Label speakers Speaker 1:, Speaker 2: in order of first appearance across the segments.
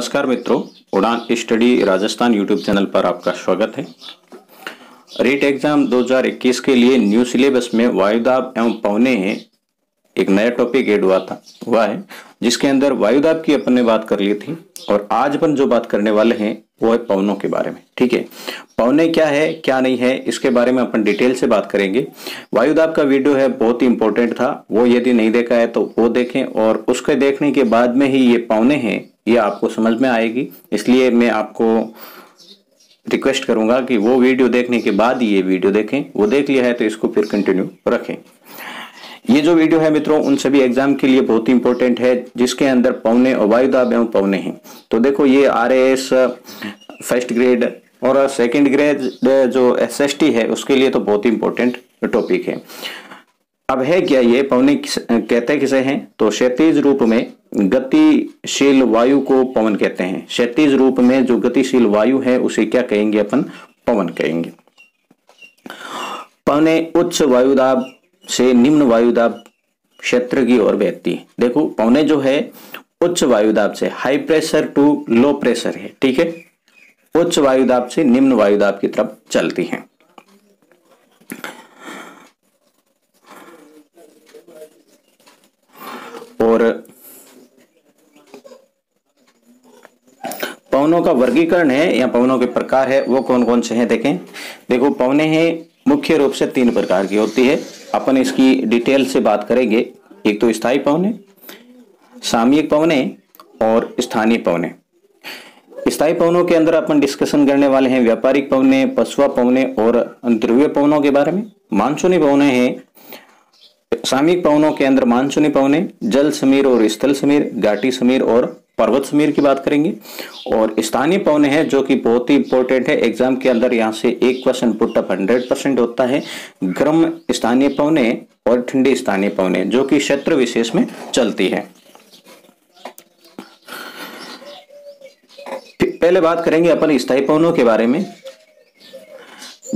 Speaker 1: नमस्कार मित्रों, उड़ान स्टडी राजस्थान यूट्यूब चैनल पर आपका स्वागत है। रीट एग्जाम 2021 के लिए न्यू सिलेबस में वायुदाब एवं पवने एक नया टॉपिक ऐड हुआ है जिसके अंदर वायुदाब की अपन ने बात कर ली थी और आज अपन जो बात करने वाले हैं वो है पवनों के बारे में। ठीक है, पवने क्या है क्या नहीं है इसके बारे में अपन डिटेल से बात करेंगे। वायुदाब का वीडियो है, बहुत ही इंपॉर्टेंट था, वो यदि नहीं देखा है तो वो देखें और उसके देखने के बाद में ही ये पवने हैं ये आपको समझ में आएगी। इसलिए मैं आपको रिक्वेस्ट करूंगा कि वो वीडियो देखने के बाद ये वीडियो देखें, वो देख लिया है तो इसको फिर कंटिन्यू रखें। ये जो वीडियो है मित्रों उन सभी एग्जाम के लिए बहुत ही इंपॉर्टेंट है जिसके अंदर पवने और वायुदाब एवं पवने हैं। तो देखो ये RAS फर्स्ट ग्रेड और सेकंड ग्रेड जो SST है उसके लिए तो बहुत ही इंपॉर्टेंट टॉपिक है। अब है क्या ये पवने कहते किसे हैं? तो क्षैतिज रूप में गतिशील वायु को पवन कहते हैं। क्षैतिज रूप में जो गतिशील वायु है उसे क्या कहेंगे? अपन पवन कहेंगे। पवने उच्च वायुदाब से निम्न वायुदाब क्षेत्र की ओर बहती है। देखो पवने जो है उच्च वायुदाब से high pressure to low pressure है। ठीक है, उच्च वायुदाब से निम्न वायुदाब की तरफ चलती हैं। और पवनों का वर्गीकरण है या पवनों के प्रकार है वो कौन कौन से हैं देखें। देखो पवने हैं मुख्य रूप से 3 प्रकार की होती है, अपन इसकी डिटेल से बात करेंगे। एक तो स्थायी पवने, सामयिक पवने और स्थानीय पवने। स्थायी पवनों के अंदर अपन डिस्कशन करने वाले हैं व्यापारिक पवने, पछुआ पवने और ध्रुवीय पवनों के बारे में। मानसूनी पवने हैं सामयिक पवनों के अंदर मानसूनी पवने, जल समीर और स्थल समीर, घाटी समीर और पर्वत समीर की बात करेंगे। और स्थानीय पवने हैं जो कि बहुत ही इंपॉर्टेंट है, एग्जाम के अंदर यहाँ से एक क्वेश्चन पुटअप 100% होता है। गर्म स्थानीय पवने और ठंडी स्थानीय पवने जो कि क्षेत्र विशेष में चलती है। पहले बात करेंगे अपन स्थायी पवनों के बारे में।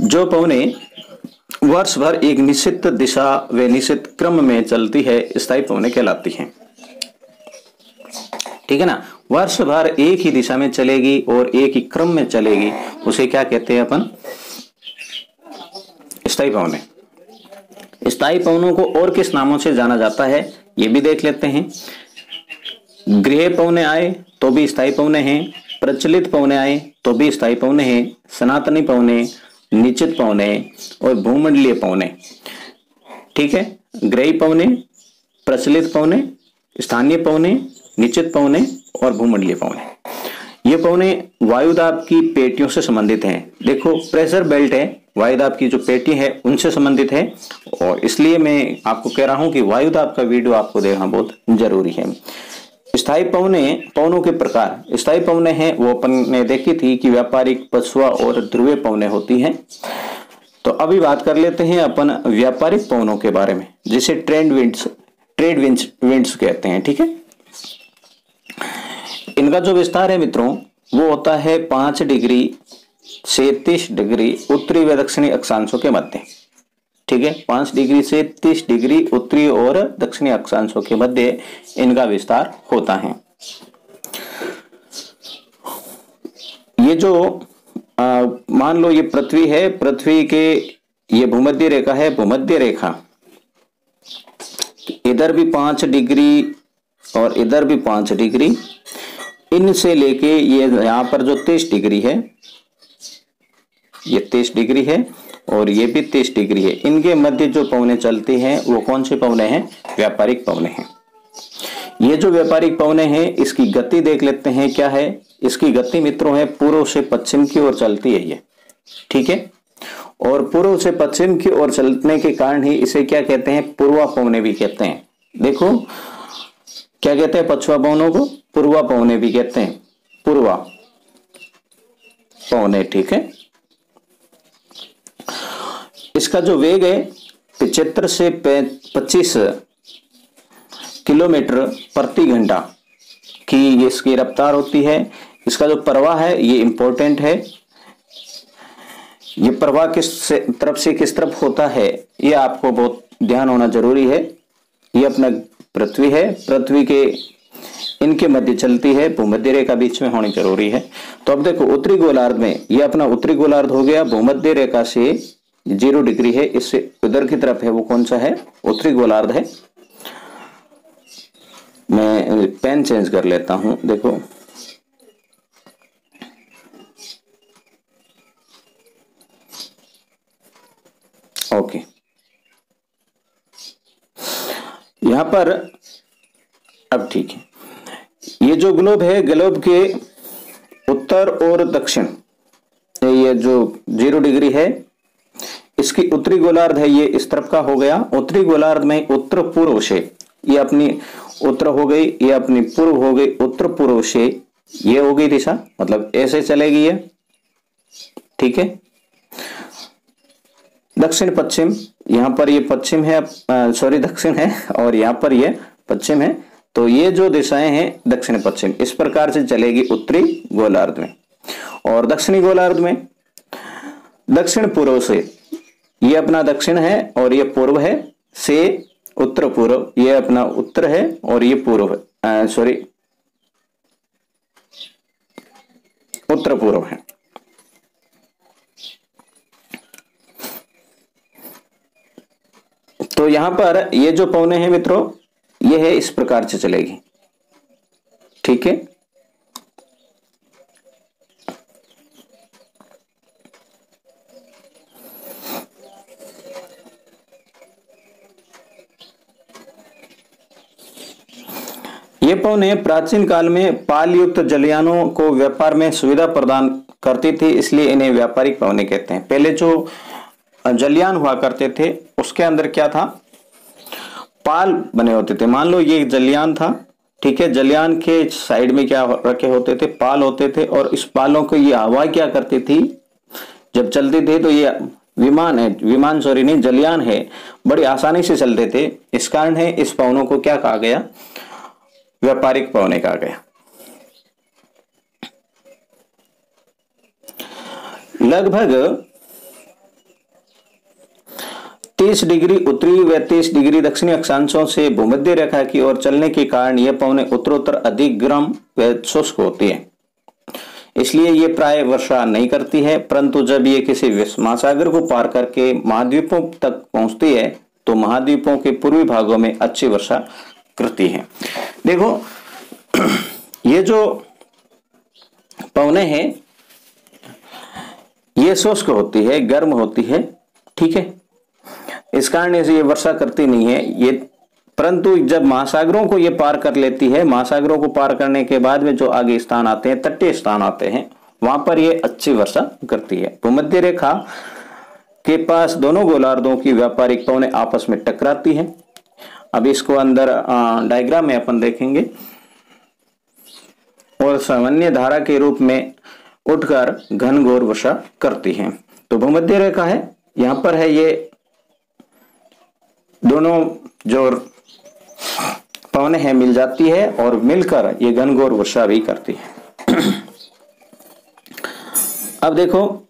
Speaker 1: जो पवने वर्ष भर एक निश्चित दिशा व निश्चित क्रम में चलती है स्थायी पवने कहलाती हैं। ठीक है ना, वर्ष भर एक ही दिशा में चलेगी और एक ही क्रम में चलेगी, उसे क्या कहते हैं अपन? स्थायी पवने। स्थायी पवनों को और किस नामों से जाना जाता है ये भी देख लेते हैं। गृह पवने आए तो भी स्थायी पवने हैं, प्रचलित पवने आए तो भी स्थायी पवने हैं, सनातनी पवने, निश्चित पवने और भूमंडलीय पवने। ठीक है, गृही पवने, प्रचलित पवने, स्थानीय पवने, निश्चित पवने और भूमंडलीय पवने। ये पवने वायुदाब की पेटियों से संबंधित हैं। देखो प्रेशर बेल्ट है, वायुदाब की जो पेटी है उनसे संबंधित है और इसलिए मैं आपको कह रहा हूं कि वायुदाब का वीडियो आपको देखना बहुत जरूरी है। स्थायी पवनों के प्रकार। स्थायी पवने हैं वो अपन ने देखी थी कि व्यापारिक, पछुआ और ध्रुवीय पवने होती हैं। तो अभी बात कर लेते हैं अपन व्यापारिक पवनों के बारे में जिसे ट्रेड विंड्स कहते हैं। ठीक है, इनका जो विस्तार है मित्रों वो होता है 5 डिग्री से 30 डिग्री उत्तरी व दक्षिणी अक्षांशों के मध्य। ठीक है, 5 डिग्री से 30 डिग्री उत्तरी और दक्षिणी अक्षांशों के मध्य इनका विस्तार होता है। ये जो मान लो ये पृथ्वी है, पृथ्वी के ये भूमध्य रेखा है, भूमध्य रेखा इधर भी 5 डिग्री और इधर भी 5 डिग्री, इनसे लेके ये यहां पर जो 30 डिग्री है, ये 30 डिग्री है और ये भी 30 डिग्री है, इनके मध्य जो पवने चलती हैं वो कौन से पवने हैं? व्यापारिक पवने हैं। ये जो व्यापारिक पवने हैं इसकी गति देख लेते हैं क्या है। इसकी गति मित्रों है पूर्व से पश्चिम की ओर चलती है ये। ठीक है, और पूर्व से पश्चिम की ओर चलने के कारण ही इसे क्या कहते हैं? पूर्वा पवने भी कहते हैं। देखो क्या कहते हैं पछुआ पवनों को? पूर्वा पवने भी कहते हैं, पूर्वा पवने। ठीक है, इसका जो वेग है 75 से 25 किलोमीटर प्रति घंटा की इसकी रफ्तार होती है। इसका जो प्रवाह है ये इंपॉर्टेंट है। ये प्रवाह किस तरफ होता है ये आपको बहुत ध्यान होना जरूरी है। ये अपना पृथ्वी है, पृथ्वी के इनके मध्य चलती है, भूमध्य रेखा बीच में होनी जरूरी है। तो अब देखो उत्तरी गोलार्ध में ये अपना उत्तरी गोलार्ध हो गया, भूमध्य रेखा से 0 डिग्री है, इससे उधर की तरफ है वो कौन सा है, उत्तरी गोलार्ध है। मैं पेन चेंज कर लेता हूं, देखो ओके, यहां पर अब ठीक है। ये जो ग्लोब है, ग्लोब के उत्तर और दक्षिण, ये जो 0 डिग्री है इसकी उत्तरी गोलार्ध है, ये इस तरफ का हो गया। उत्तरी गोलार्ध में उत्तर पूर्व से ये अपनी उत्तर हो गई, ये अपनी पूर्व हो गई, उत्तर पूर्व से ये हो गई दिशा, मतलब ऐसे चलेगी ये, ठीक है। दक्षिण पश्चिम, यहां पर ये पश्चिम है, सॉरी दक्षिण है, और यहां पर ये पश्चिम है। तो ये जो दिशाएं हैं दक्षिण पश्चिम, इस प्रकार से चलेगी उत्तरी गोलार्ध में। और दक्षिणी गोलार्ध में दक्षिण पूर्व से, ये अपना दक्षिण है और ये पूर्व है, से उत्तर पूर्व, ये अपना उत्तर है और ये पूर्व है, सॉरी उत्तर पूर्व है। तो यहां पर ये जो पौने हैं मित्रों, ये है इस प्रकार से चलेगी, ठीक है। ये पौने प्राचीन काल में पाल युक्त जलयानों को व्यापार में सुविधा प्रदान करती थी, इसलिए इन्हें व्यापारिक पौने कहते हैं। पहले जो जलयान हुआ करते थे उसके अंदर क्या था, पाल बने होते थे। मान लो ये जलयान था, ठीक है, जलयान के साइड में क्या रखे होते थे, पाल होते थे, और इस पालों को ये हवा क्या करती थी, जब चलती थी तो ये विमान है, विमान सॉरी नहीं, जलयान है, बड़ी आसानी से चलते थे। इस कारण है इस पौनों को क्या कहा गया, व्यापारिक पौने कहा गया। लगभग 30 डिग्री उत्तरी व 30 डिग्री दक्षिणी अक्षांशों से भूमध्य रेखा की ओर चलने के कारण यह पौने उत्तरोत्तर अधिक गर्म व शुष्क होती है, इसलिए ये प्राय वर्षा नहीं करती है। परंतु जब ये किसी महासागर को पार करके महाद्वीपों तक पहुंचती है तो महाद्वीपों के पूर्वी भागों में अच्छी वर्षा करती है। देखो ये जो पौने हैं ये शुष्क होती है, गर्म होती है, ठीक है, इस कारण से ये वर्षा करती नहीं है ये। परंतु जब महासागरों को ये पार कर लेती है, महासागरों को पार करने के बाद में जो आगे स्थान आते हैं, तटीय स्थान आते हैं, वहां पर ये अच्छी वर्षा करती है। भूमध्य रेखा के पास दोनों गोलार्धों की व्यापारिक पौने आपस में टकराती है। अब इसको अंदर डायग्राम में अपन देखेंगे, और सामान्य धारा के रूप में उठकर घनघोर वर्षा करती है। तो भूमध्य रेखा है, यहां पर है, ये दोनों जो पौने हैं मिल जाती है और मिलकर ये घनघोर वर्षा भी करती है। अब देखो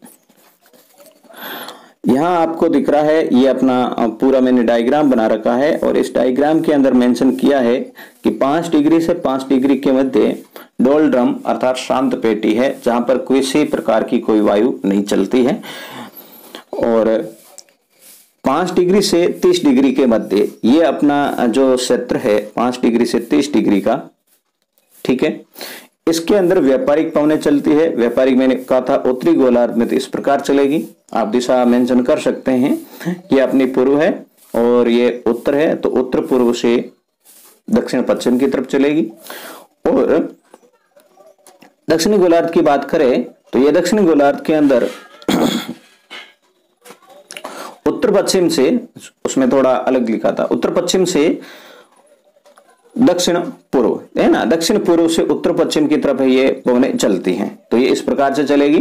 Speaker 1: यहां आपको दिख रहा है, ये अपना पूरा मैंने डायग्राम बना रखा है, और इस डायग्राम के अंदर मेंशन किया है कि 5 डिग्री से 5 डिग्री के मध्य डोलड्रम अर्थात शांत पेटी है, जहां पर किसी प्रकार की कोई वायु नहीं चलती है। और 5 डिग्री से 30 डिग्री के मध्य ये अपना जो क्षेत्र है 5 डिग्री से 30 डिग्री का, ठीक है, इसके अंदर व्यापारिक पवनें चलती है। व्यापारिक मैंने कहा था उत्तरी गोलार्ध में तो इस प्रकार चलेगी, आप दिशा मेंशन कर सकते हैं, ये अपनी पूर्व है और ये उत्तर है, तो उत्तर पूर्व से दक्षिण पश्चिम की तरफ चलेगी। और दक्षिणी गोलार्ध की बात करें तो ये दक्षिणी गोलार्ध के अंदर उत्तर पश्चिम से, उसमें थोड़ा अलग लिखा था, उत्तर पश्चिम से दक्षिण पूर्व है ना, दक्षिण पूर्व से उत्तर पश्चिम की तरफ ये पवनें चलती हैं, तो ये इस प्रकार से चलेगी।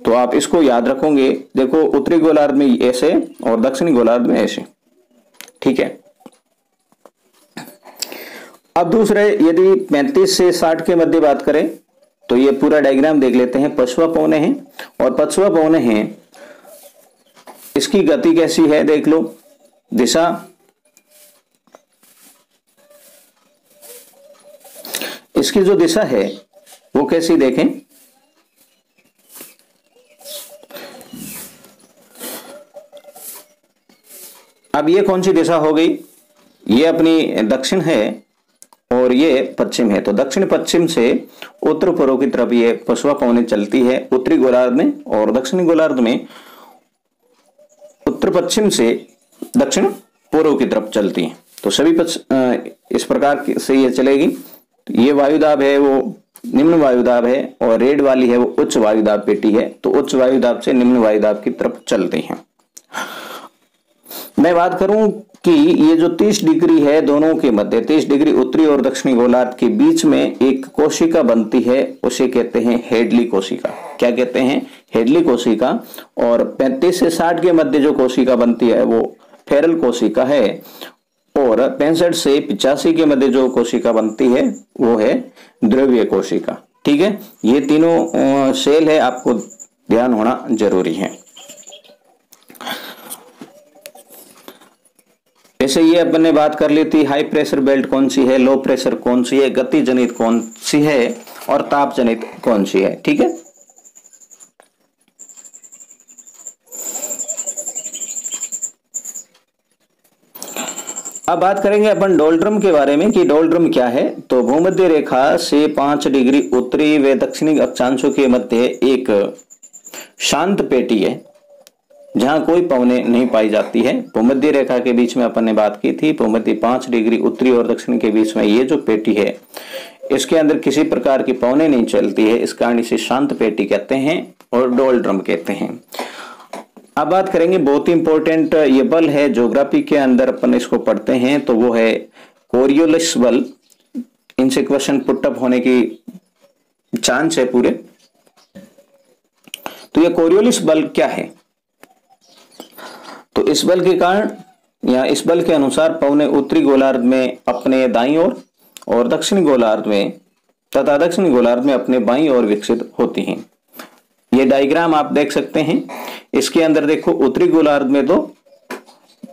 Speaker 1: तो आप इसको याद रखोगे, देखो उत्तरी गोलार्ध में ऐसे और दक्षिणी गोलार्ध में ऐसे, ठीक है। अब दूसरे यदि 35 से 60 के मध्य बात करें तो ये पूरा डायग्राम देख लेते हैं। पछुआ पवने हैं, और पछुआ पवने हैं, इसकी गति कैसी है देख लो, दिशा इसकी जो दिशा है वो कैसी देखें, अब ये कौन सी दिशा हो गई, ये अपनी दक्षिण है और ये पश्चिम है। तो दक्षिण पश्चिम से उत्तर पूर्व की तरफ ये पछुआ पवनें चलती है उत्तरी गोलार्ध में, और दक्षिणी गोलार्ध में उत्तर पश्चिम से दक्षिण पूर्व की तरफ चलती है। तो सभी इस प्रकार से ये चलेगी। ये वायुदाब है वो निम्न वायुदाब है, और रेड वाली है वो उच्च वायुदाब पेटी है। तो उच्च वायुदाब से निम्न वायुदाब की तरफ चलते हैं। मैं बात करूं कि ये जो 30 डिग्री है दोनों के मध्य, 30 डिग्री उत्तरी और दक्षिणी गोलार्ध के बीच में एक कोशिका बनती है, उसे कहते हैं हेडली कोशिका। क्या कहते हैं? हेडली कोशिका। और 35 से 60 के मध्य जो कोशिका बनती है वो फेरल कोशिका है, और 65 से 85 के मध्य जो कोशिका बनती है वो है द्रव्य कोशिका। ठीक है, ये तीनों सेल है, आपको ध्यान होना जरूरी है। जैसे ये अपन ने बात कर ली थी, हाई प्रेशर बेल्ट कौन सी है, लो प्रेशर कौन सी है, गति जनित कौन सी है और ताप जनित कौन सी है। ठीक है, अब बात करेंगे अपन डोलड्रम के बारे में कि डोलड्रम क्या है। तो भूमध्य रेखा से 5 डिग्री उत्तरी व दक्षिणी अक्षांशों के मध्य एक शांत पेटी है जहां कोई पवनें नहीं पाई जाती है। भूमध्य रेखा के बीच में अपन ने बात की थी, भूमध्य 5 डिग्री उत्तरी और दक्षिण के बीच में ये जो पेटी है इसके अंदर किसी प्रकार की पवनें नहीं चलती है, इस कारण इसे शांत पेटी कहते हैं और डोलड्रम कहते हैं। अब बात करेंगे, बहुत ही इंपॉर्टेंट ये बल है, ज्योग्राफी के अंदर अपन इसको पढ़ते हैं, तो वो है कोरियोलिस बल। इनसे क्वेश्चन पुटअप होने की चांस है पूरे। तो ये कोरियोलिस बल क्या है? तो इस बल के कारण या इस बल के अनुसार पवनें उत्तरी गोलार्ध में अपने दाईं ओर और दक्षिणी गोलार्ध में तथा दक्षिणी गोलार्ध में अपने बाईं ओर विकसित होती हैं। ये डायग्राम आप देख सकते हैं। इसके अंदर देखो, उत्तरी गोलार्ध में तो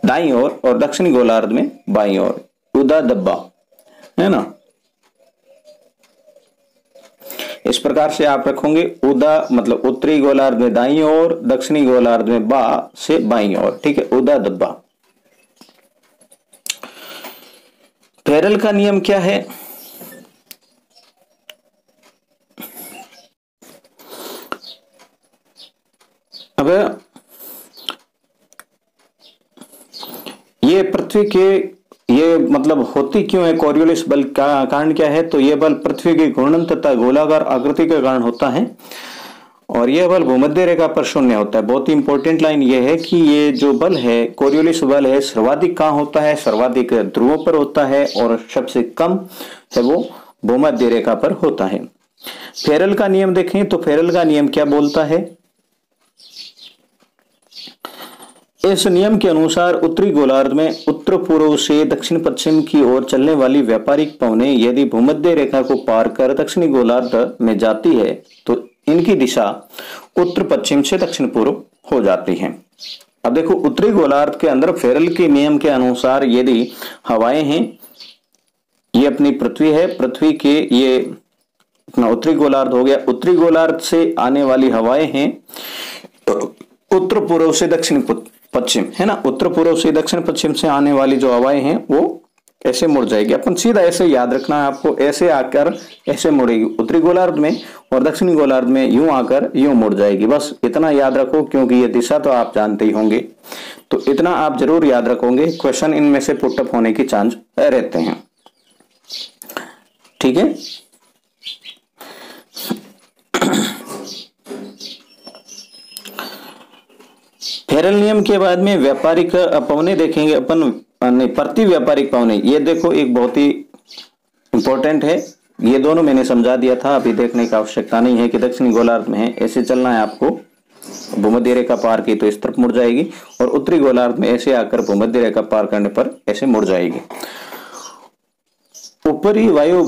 Speaker 1: दाईं ओर और दक्षिणी गोलार्ध में बाईं ओर, उदा दब्बा है ना, इस प्रकार से आप रखोगे। उदा मतलब उत्तरी गोलार्ध में दाईं ओर, दक्षिणी गोलार्ध में बा से बाईं ओर। ठीक है, उदा दब्बा। फेरल का नियम क्या है? अब ये पृथ्वी के ये मतलब होती क्यों है कोरियोलिस बल का कारण क्या है? तो ये बल पृथ्वी की घूर्णन तथा गोलाकार आकृति के कारण होता है, और यह बल भूमध्य रेखा पर शून्य होता है। बहुत ही इंपॉर्टेंट लाइन ये है कि ये जो बल है कोरियोलिस बल है, सर्वाधिक कहां होता है? सर्वाधिक ध्रुवों पर होता है, और सबसे कम है वो भूमध्य रेखा पर होता है। फेरल का नियम देखें तो फेरल का नियम क्या बोलता है? इस नियम के अनुसार उत्तरी गोलार्ध में उत्तर पूर्व से दक्षिण पश्चिम की ओर चलने वाली व्यापारिक पवनें यदि भूमध्य रेखा को पार कर दक्षिणी गोलार्ध में जाती है तो इनकी दिशा उत्तर पश्चिम से दक्षिण पूर्व हो जाती है। अब देखो, उत्तरी गोलार्ध के अंदर फेरल के नियम के अनुसार यदि हवाएं हैं, ये अपनी पृथ्वी है, पृथ्वी के ये अपना उत्तरी गोलार्ध हो गया, उत्तरी गोलार्ध से आने वाली हवाएं हैं उत्तर पूर्व से दक्षिण पश्चिम है ना, उत्तर पूर्व से दक्षिण पश्चिम से आने वाली जो हवाएं हैं वो ऐसे मुड़ जाएगी। अपन सीधा ऐसे याद रखना है आपको, ऐसे आकर ऐसे मुड़ेगी उत्तरी गोलार्ध में, और दक्षिणी गोलार्ध में यूं आकर यूं मुड़ जाएगी। बस इतना याद रखो, क्योंकि ये दिशा तो आप जानते ही होंगे, तो इतना आप जरूर याद रखोगे। क्वेश्चन इनमें से पुटअप होने की चांस रहते हैं। ठीक है, फेरल नियम के बाद में व्यापारिक पवनें देखेंगे अपन, प्रति व्यापारिक पवनें। ये देखो, एक बहुत ही इंपॉर्टेंट है, ये दोनों मैंने समझा दिया था, अभी देखने की आवश्यकता नहीं है कि दक्षिणी गोलार्ध में है ऐसे चलना है आपको, भूमध्य रेखा पार की तो इस तरफ मुड़ जाएगी, और उत्तरी गोलार्ध में ऐसे आकर भूमध्य रेखा पार करने पर ऐसे मुड़ जाएगी। ऊपरी वायु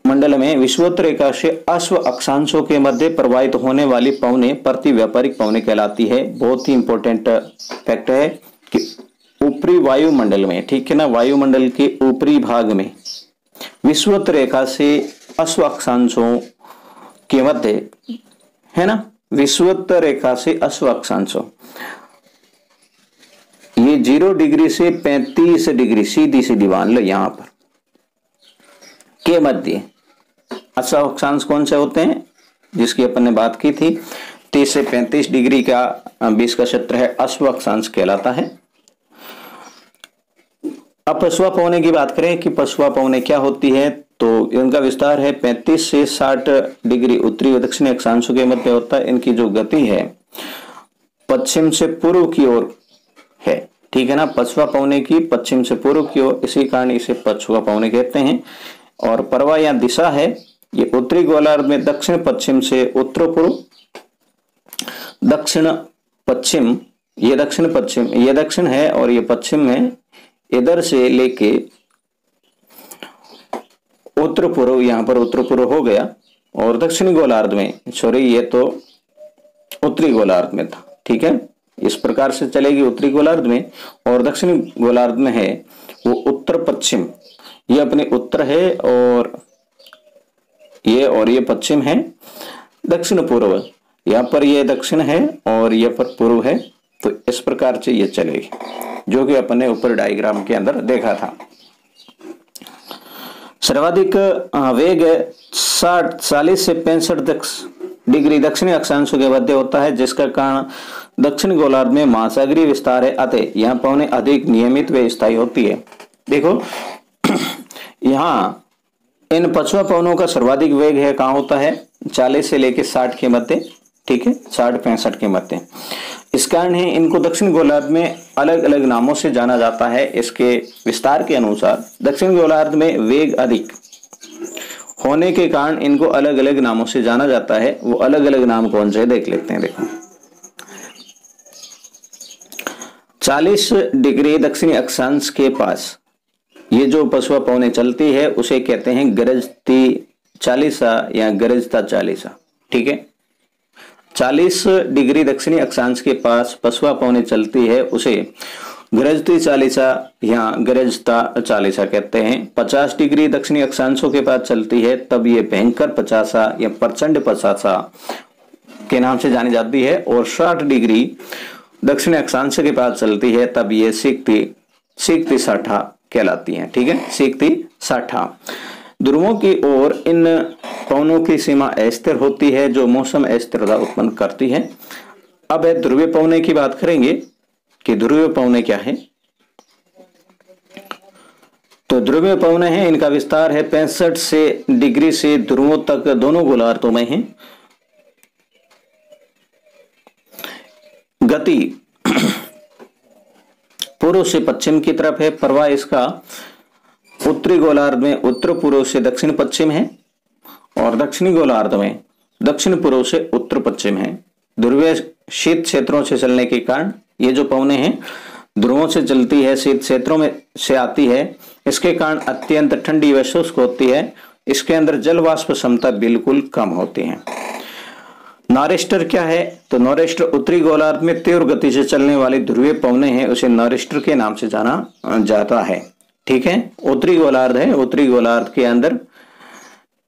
Speaker 1: मंडल में विषुवत रेखा से अश्व अक्षांशों के मध्य प्रवाहित होने वाली पवनें प्रति व्यापारिक पवनें कहलाती है। बहुत ही इंपॉर्टेंट फैक्ट है कि ऊपरी वायुमंडल में, ठीक है ना, वायुमंडल के ऊपरी भाग में विषुवत रेखा से अश्व अक्षांशों के मध्य, है ना, विषुवत रेखा से अश्व अक्षांशों, ये 0 डिग्री से 35 डिग्री सीधी सीधी मान लो यहां पर के मध्य अश्व अक्षांश कौन से होते हैं, जिसकी अपन ने बात की थी, 30 से 35 डिग्री का बीच का क्षेत्र है, अश्व अक्षांश कहलाता है। अब पशुआ पौने की बात करें कि पशुआ पौने क्या होती है, तो इनका विस्तार है 35 से 60 डिग्री उत्तरी व दक्षिणी अक्षांशों के मध्य होता है। इनकी जो गति है पश्चिम से पूर्व की ओर है, ठीक है ना, पछुआ पौने की पश्चिम से पूर्व की ओर, इसी कारण इसे पछुआ पौने कहते हैं। और परवा या दिशा है, ये उत्तरी गोलार्ध में दक्षिण पश्चिम से उत्तर पूर्व, दक्षिण पश्चिम, ये दक्षिण पश्चिम, ये दक्षिण है और ये पश्चिम है, इधर से लेके उत्तर पूर्व, यहां पर उत्तर पूर्व हो गया। और दक्षिणी गोलार्ध में, सॉरी ये तो उत्तरी गोलार्ध में था, ठीक है, इस प्रकार से चलेगी उत्तरी गोलार्ध में। और दक्षिणी गोलार्ध में है वो उत्तर पश्चिम, ये अपने उत्तर है और ये पश्चिम है। दक्षिण पूर्व, यहाँ पर ये दक्षिण है और ये पर पूर्व है, तो इस प्रकार से ये चलेगी, जो कि अपन ने ऊपर डायग्राम के अंदर देखा था। सर्वाधिक वेग 40 से 65 डिग्री दक्षिणी अक्षांशों के मध्य होता है, जिसका कारण दक्षिण गोलार्ध में महासागरीय विस्तार है, अतः यहाँ पौने अधिक नियमित व स्थायी होती है। देखो यहाँ इन पछुआ पवनों का सर्वाधिक वेग है, कहाँ होता है, 40 से लेकर 60 के मध्य, ठीक है, 60-65 के मध्य। इस कारण है इनको दक्षिण गोलार्ध में अलग अलग नामों से जाना जाता है। इसके विस्तार के अनुसार दक्षिण गोलार्ध में वेग अधिक होने के कारण इनको अलग अलग नामों से जाना जाता है। वो अलग अलग नाम कौन से देख लेते हैं। देखो 40 डिग्री दक्षिणी अक्षांश के पास ये जो पछुआ पौने चलती है उसे कहते हैं गरजती चालीसा या गरजता चालीसा, ठीक है। 40 डिग्री दक्षिणी अक्षांश के पास पछुआ पौने चलती है उसे गरजती चालीसा या गरजता चालीसा कहते हैं। 50 डिग्री दक्षिणी अक्षांशों के पास चलती है तब ये भयंकर पचासा या प्रचंड पचासा के नाम से जानी जाती है। और 60 डिग्री दक्षिणी अक्षांश के पास चलती है तब ये सीखती साठा कहलाती है, ठीक है, सीखती साठा। ध्रुवों की ओर इन पवनों की सीमा अस्थिर होती है जो मौसम अस्थिरता उत्पन्न करती है। अब ध्रुवीय पवने की बात करेंगे कि ध्रुवीय पवने क्या है। तो ध्रुवीय पवने हैं, इनका विस्तार है 65 से डिग्री से ध्रुवों तक दोनों गोलार्धों में है। गति पूर्व से पश्चिम की तरफ है। प्रवाह इसका उत्तरी गोलार्ध में उत्तर पूर्व से दक्षिण पश्चिम है और दक्षिणी गोलार्ध में दक्षिण पूर्व से उत्तर पश्चिम है। ध्रुवीय शीत क्षेत्रों से चलने के कारण ये जो पवने हैं ध्रुवों से चलती है, शीत क्षेत्रों में से आती है। इसके कारण अत्यंत ठंडी व शुष्क होती है। इसके अंदर जल वाष्प क्षमता बिल्कुल कम होती है। नॉरेस्टर क्या है, तो नॉरेस्टर उत्तरी गोलार्ध में तीव्र गति से चलने वाली ध्रुवीय पवने हैं, उसे नॉरेस्टर के नाम से जाना जाता है, ठीक है। उत्तरी गोलार्ध है, उत्तरी गोलार्ध के अंदर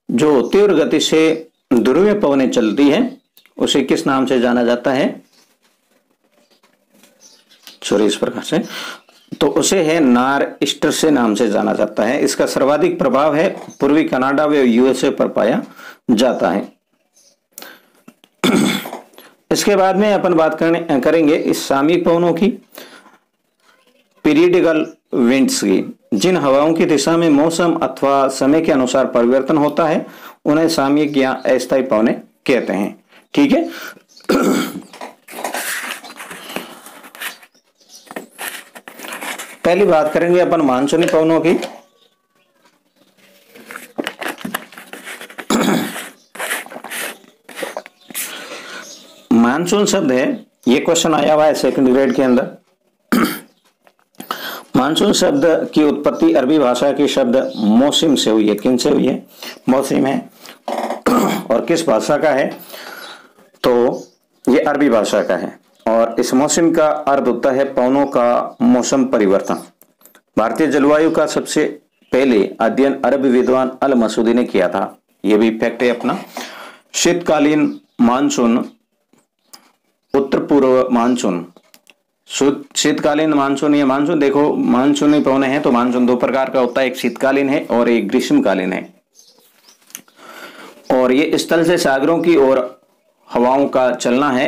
Speaker 1: जो तीव्र गति से ध्रुवीय पवने चलती है उसे किस नाम से जाना जाता है, सॉरी इस प्रकार से, तो उसे है नॉरेस्टर से नाम से जाना जाता है। इसका सर्वाधिक प्रभाव है पूर्वी कनाडा व यूएसए पर पाया जाता है। इसके बाद में अपन बात करेंगे इस सामयिक पवनों की, पीरियडिकल विंड्स की। जिन हवाओं की दिशा में मौसम अथवा समय के अनुसार परिवर्तन होता है उन्हें सामयिक या अस्थायी पवने कहते हैं, ठीक है। पहली बात करेंगे अपन मानसूनी पवनों की। मानसून शब्द है, ये क्वेश्चन आया हुआ है सेकंड ग्रेड के अंदर। मानसून शब्द की उत्पत्ति अरबी भाषा के शब्द मौसम से हुई है। किन से हुई है, मौसम है। और किस भाषा का है, तो ये अरबी भाषा का है। और इस मौसम का अर्थ होता है पवनों का मौसम परिवर्तन। भारतीय जलवायु का सबसे पहले अध्ययन अरब विद्वान अल मसूदी ने किया था। ये भी इफेक्ट है अपना। शीतकालीन मानसून, उत्तर पूर्व मानसून, शीतकालीन मानसून, ये मानसून देखो मानसूनी पवने हैं तो मानसून दो प्रकार का होता है, एक शीतकालीन है और एक ग्रीष्मकालीन है। और ये स्थल से सागरों की ओर हवाओं का चलना है,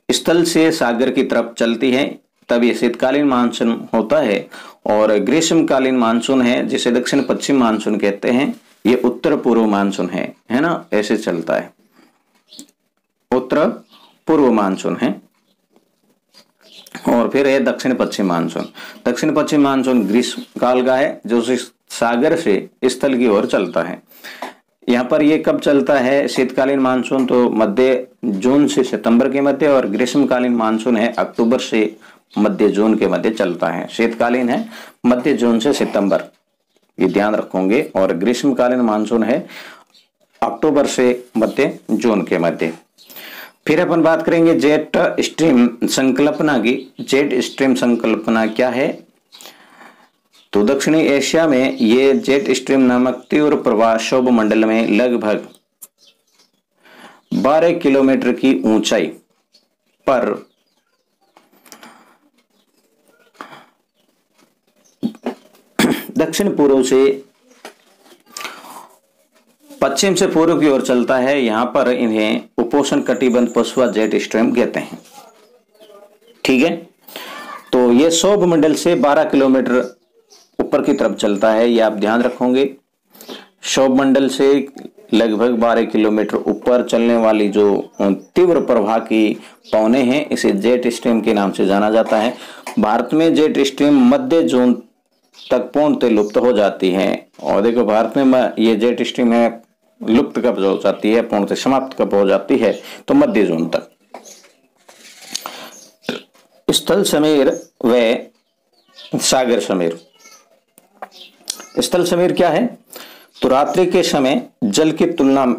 Speaker 1: स्थल से सागर की तरफ चलती है, तब ये शीतकालीन मानसून होता है। और ग्रीष्मकालीन मानसून है जिसे दक्षिण पश्चिम मानसून कहते हैं, ये उत्तर पूर्व मानसून है ना, ऐसे चलता है, उत्तर पूर्व मानसून है। और फिर है दक्षिण पश्चिम मानसून। दक्षिण पश्चिम मानसून ग्रीष्म काल का है जो सागर से स्थल की ओर चलता है। यहाँ पर ये कब चलता है, शीतकालीन मानसून तो मध्य जून से सितंबर के मध्य, और ग्रीष्मकालीन मानसून है अक्टूबर से मध्य जून के मध्य चलता है। शीतकालीन है मध्य जून से सितंबर, ये ध्यान रखोगे, और ग्रीष्मकालीन मानसून है अक्टूबर से मध्य जून के मध्य। फिर अपन बात करेंगे जेट स्ट्रीम संकल्पना की। जेट स्ट्रीम संकल्पना क्या है, तो दक्षिणी एशिया में ये जेट स्ट्रीम नामक तीव्र प्रवाह क्षोभ मंडल में लगभग 12 किलोमीटर की ऊंचाई पर दक्षिण पूर्व से पश्चिम से पूर्व की ओर चलता है। यहां पर इन्हें उपोष्ण कटिबंध पछुआ जेट स्ट्रीम कहते हैं। ठीक है, तो ये क्षोभ मंडल से 12 किलोमीटर ऊपर की तरफ चलता है, ये आप ध्यान रखोगे। क्षोभ मंडल से लगभग 12 किलोमीटर ऊपर चलने वाली जो तीव्र प्रवाह की पवने हैं, इसे जेट स्ट्रीम के नाम से जाना जाता है। भारत में जेट स्ट्रीम मध्य जून तक पूर्णतः लुप्त हो जाती है। और देखो भारत में ये जेट स्ट्रीम है लुप्त कब हो जाती है, पूर्णतः समाप्त कब हो जाती है, तो मध्य जून तक। स्थल समीर व सागर समीर। स्थल समीर क्या है, तो रात्रि के समय जल की तुलना में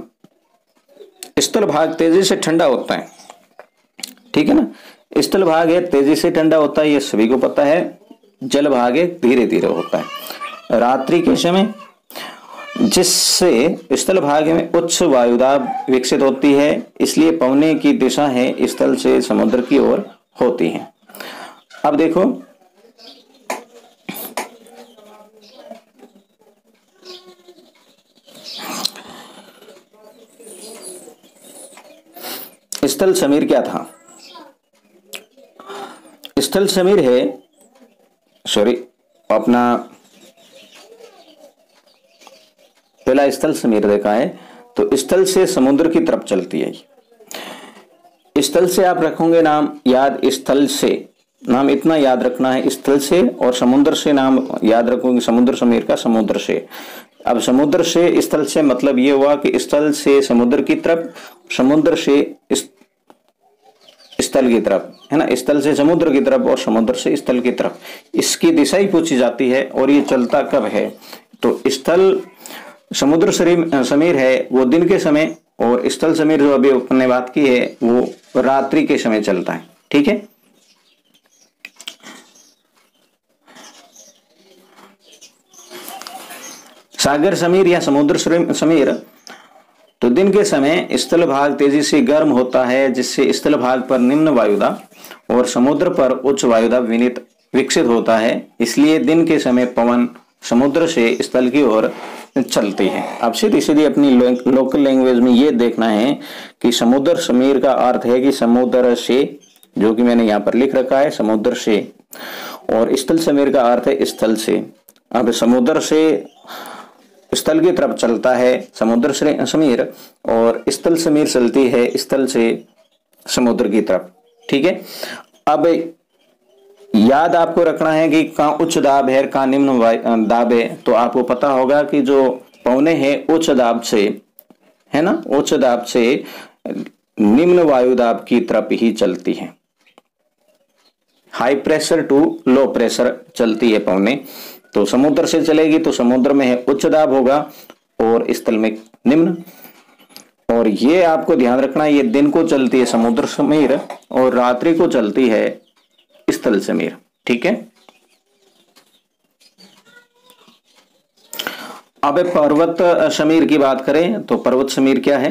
Speaker 1: स्थल भाग तेजी से ठंडा होता है। ठीक है ना, स्थल भाग है तेजी से ठंडा होता है, ये सभी को पता है। जल भाग है धीरे धीरे होता है रात्रि के समय, जिससे स्थल भाग में उच्च वायुदाब विकसित होती है, इसलिए पवने की दिशा है स्थल से समुद्र की ओर होती है। अब देखो स्थल समीर क्या था, स्थल समीर है, सॉरी अपना पहला स्थल समीर देखा है, तो स्थल से समुद्र की तरफ चलती है। स्थल से आप रखोगे नाम याद, स्थल से नाम इतना याद रखना है, स्थल से, और समुद्र से नाम याद रखोगे समुद्र समीर का, समुद्र से। अब समुद्र से स्थल से मतलब ये हुआ कि स्थल से समुद्र की तरफ, समुद्र से स्थल की तरफ, है ना, स्थल से समुद्र की तरफ और समुद्र से स्थल की तरफ, इसकी दिशा ही पूछी जाती है। और ये चलता कब है, तो स्थल समुद्र समीर है वो दिन के समय, और स्थल समीर जो अभी अपने बात की है वो रात्रि के समय चलता है। ठीक है, सागर समीर या समुद्र समीर, तो दिन के समय स्थल भाग तेजी से गर्म होता है, जिससे स्थल भाग पर निम्न वायुदाब और समुद्र पर उच्च वायुदाब विकसित होता है, इसलिए दिन के समय पवन समुद्र से स्थल की ओर चलती है। अब सीधी सीधी अपनी लोकल लैंग्वेज में ये देखना है कि समुद्र समीर का अर्थ है कि समुद्र से, जो कि मैंने यहाँ पर लिख रखा है समुद्र से, और स्थल समीर का अर्थ है स्थल से। अब समुद्र से स्थल की तरफ चलता है समुद्र समीर, और स्थल समीर चलती है स्थल से समुद्र की तरफ। ठीक है, अब याद आपको रखना है कि कहाँ उच्च दाब है कहाँ निम्न दाब है, तो आपको पता होगा कि जो पवने हैं उच्च दाब से, है ना, उच्च दाब से निम्न वायुदाब की तरफ ही चलती है। High pressure to low pressure चलती है पवने, तो समुद्र से चलेगी तो समुद्र में है उच्च दाब होगा और स्थल में निम्न। और ये आपको ध्यान रखना, ये दिन को चलती है समुद्र समीर और रात्रि को चलती है स्थल समीर। ठीक है, अब पर्वत समीर की बात करें तो पर्वत समीर क्या है?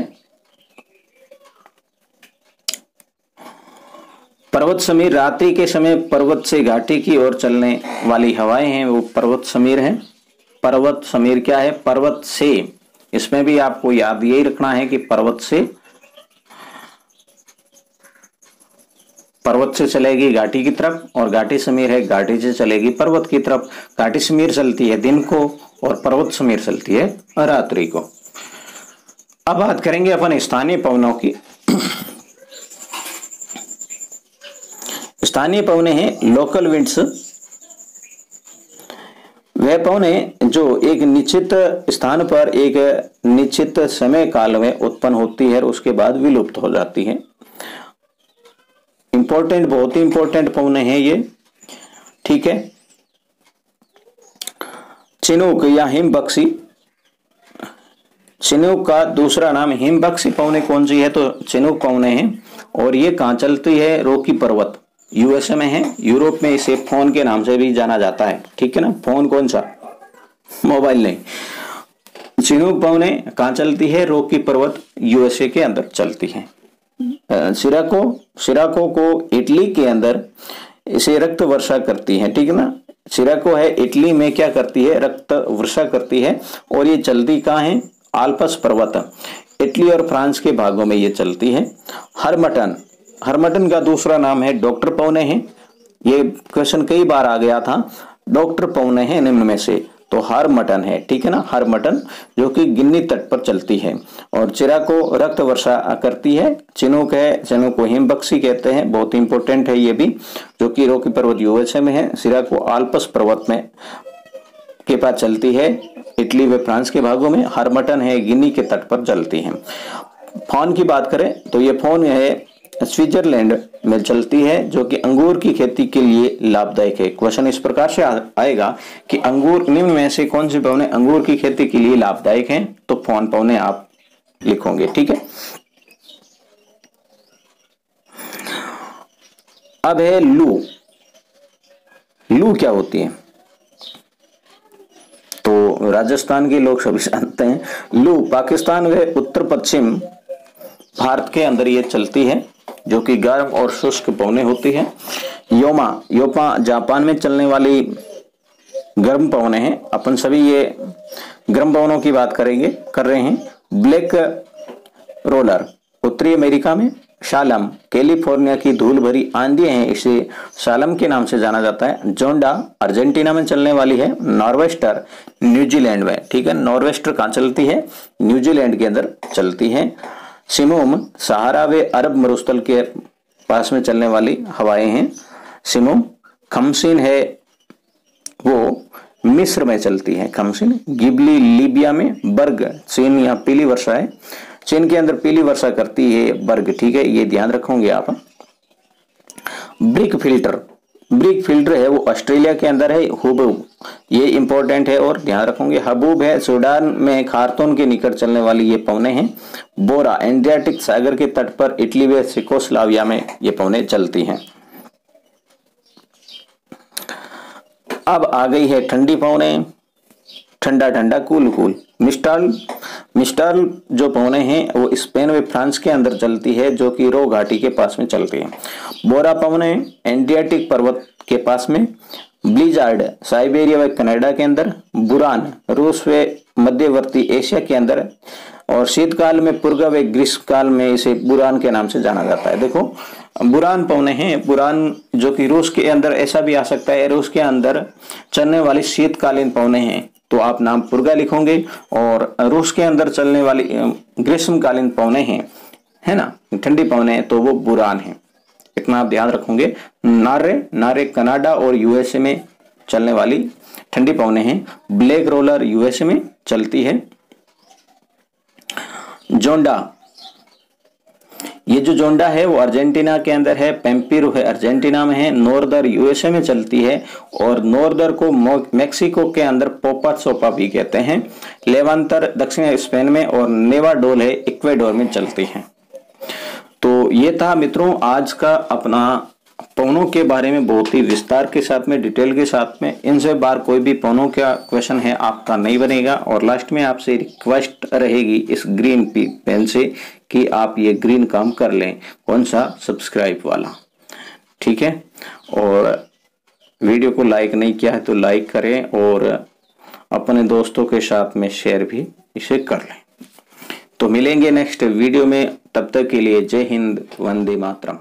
Speaker 1: पर्वत समीर रात्रि के समय पर्वत से घाटी की ओर चलने वाली हवाएं हैं, वो पर्वत समीर है। पर्वत समीर क्या है? पर्वत से, इसमें भी आपको याद यही रखना है कि पर्वत से चलेगी घाटी की तरफ, और घाटी समीर है घाटी से चलेगी पर्वत की तरफ। घाटी समीर चलती है दिन को और पर्वत समीर चलती है रात्रि को। अब बात करेंगे अपन स्थानीय पवनों की। स्थानीय पवने हैं लोकल विंड्स। वह पवने जो एक निश्चित स्थान पर एक निश्चित समय काल में उत्पन्न होती है और उसके बाद विलुप्त हो जाती है। इंपॉर्टेंट, बहुत ही इंपॉर्टेंट पवने हैं ये, ठीक है। चिनूक या हिमबख्शी, चिनूक का दूसरा नाम हिमबख्शी पवने कौन सी है? तो चिनूक पवने हैं, और ये कहां चलती है? रॉकी पर्वत, यूएसए में है। यूरोप में इसे फोन के नाम से भी जाना जाता है, ठीक है ना। फोन कौन सा? मोबाइल नहीं। चिनूक पवने कहां चलती है? रॉकी पर्वत, यूएसए के अंदर चलती है। सिराको को इटली के अंदर इसे रक्त वर्षा करती है, ठीक है ना। सिराको है इटली में, क्या करती है? रक्त वर्षा करती है। और ये चलती कहाँ है? आल्प्स पर्वत, इटली और फ्रांस के भागों में ये चलती है। हरमटन का दूसरा नाम है डॉक्टर पवने है। ये क्वेश्चन कई बार आ गया था। डॉक्टर पवने है निम्न में से, तो हरमटन है, ठीक है ना। हरमटन जो कि गिन्नी तट पर चलती है। और चिराको रक्त वर्षा करती है। चिनूक है, चिनूक को हिमबख्शी कहते हैं, बहुत इंपॉर्टेंट है ये भी, जो कि रॉकी पर्वत यूएसए में है। सिराको आल्प्स पर्वत में के पास चलती है, इटली व फ्रांस के भागों में। हरमटन है गिनी के तट पर चलती है। फोन की बात करें तो ये फोन है स्विट्जरलैंड में चलती है, जो कि अंगूर की खेती के लिए लाभदायक है। क्वेश्चन इस प्रकार से आएगा कि अंगूर निम्न में से कौन सी पवने अंगूर की खेती के लिए लाभदायक हैं? तो फोन पवने आप लिखोगे, ठीक है। अब है लू। लू क्या होती है? तो राजस्थान के लोग सभी जानते हैं। लू पाकिस्तान व उत्तर पश्चिम भारत के अंदर ये चलती है, जो कि गर्म और शुष्क पवने होती है। योपा जापान में चलने वाली गर्म पवने हैं। अपन सभी ये गर्म पवनों की बात कर रहे हैं। ब्लैक रोलर उत्तरी अमेरिका में। शालम कैलिफोर्निया की धूल भरी आंधी है, इसे शालम के नाम से जाना जाता है। जोंडा अर्जेंटीना में चलने वाली है। नॉर्वेस्टर न्यूजीलैंड में, ठीक है। नॉर्वेस्टर कहां चलती है? न्यूजीलैंड के अंदर चलती है। सिमोम सहारा व अरब मरुस्थल के पास में चलने वाली हवाएं हैं। सिमोम। खमसीन है वो मिस्र में चलती है। खमसीन। गिबली लीबिया में। बर्ग चीन, यहाँ पीली वर्षा है, चीन के अंदर पीली वर्षा करती है बर्ग, ठीक है, ये ध्यान रखोगे आप। ब्रिक फिल्टर है वो ऑस्ट्रेलिया के अंदर है। हुबूब, ये इंपॉर्टेंट है और ध्यान रखोगे। हबूब है सूडान में खार्तून के निकट चलने वाली ये पवने हैं। बोरा एड्रियाटिक सागर के तट पर इटली व सिकोस्लाविया में ये पवने चलती हैं। अब आ गई है ठंडी पवने, ठंडा ठंडा कूल कूल। मिस्टाल जो पवने हैं वो स्पेन व फ्रांस के अंदर चलती है, जो कि रो घाटी के पास में चलती है। बोरा पवने एड्रियाटिक पर्वत के पास में। ब्लिजार्ड साइबेरिया व कनाडा के अंदर। बुरान रूस व मध्यवर्ती एशिया के अंदर। और शीतकाल में पुर्गा व ग्रीष्मकाल में इसे बुरान के नाम से जाना जाता है। देखो बुरान पवने हैं, बुरान जो कि रूस के अंदर, ऐसा भी आ सकता है रूस के अंदर चलने वाली शीतकालीन पवने हैं, तो आप नाम पुर्गा लिखोगे। और रूस के अंदर चलने वाली ग्रीष्मकालीन पवने हैं, है ना, ठंडी पवने, तो वो बुरान है। इतना आप ध्यान रखोगे। नारे कनाडा और यूएसए में चलने वाली ठंडी पवने हैं। ब्लैक रोलर यूएसए में चलती है। जोंडा, ये जो जोंडा है वो अर्जेंटीना के अंदर है। पेम्पिरो है अर्जेंटीना में है। नॉर्दर यूएसए में चलती है। और नॉर्दर को मेक्सिको के अंदर पोपा सोपा भी कहते हैं। लेवांतर दक्षिण स्पेन में। और नेवाडोल है इक्वेडोर में चलती है। तो ये था मित्रों आज का अपना पौनों के बारे में बहुत ही विस्तार के साथ में, डिटेल के साथ में, इनसे बार कोई भी पौनों का क्वेश्चन है आपका नहीं बनेगा। और लास्ट में आपसे रिक्वेस्ट रहेगी इस ग्रीन पेन से कि आप ये ग्रीन काम कर लें, कौन सा, सब्सक्राइब वाला, ठीक है। और वीडियो को लाइक नहीं किया है तो लाइक करें और अपने दोस्तों के साथ में शेयर भी इसे कर लें। तो मिलेंगे नेक्स्ट वीडियो में, तब तक के लिए जय हिंद, वंदे मातरम।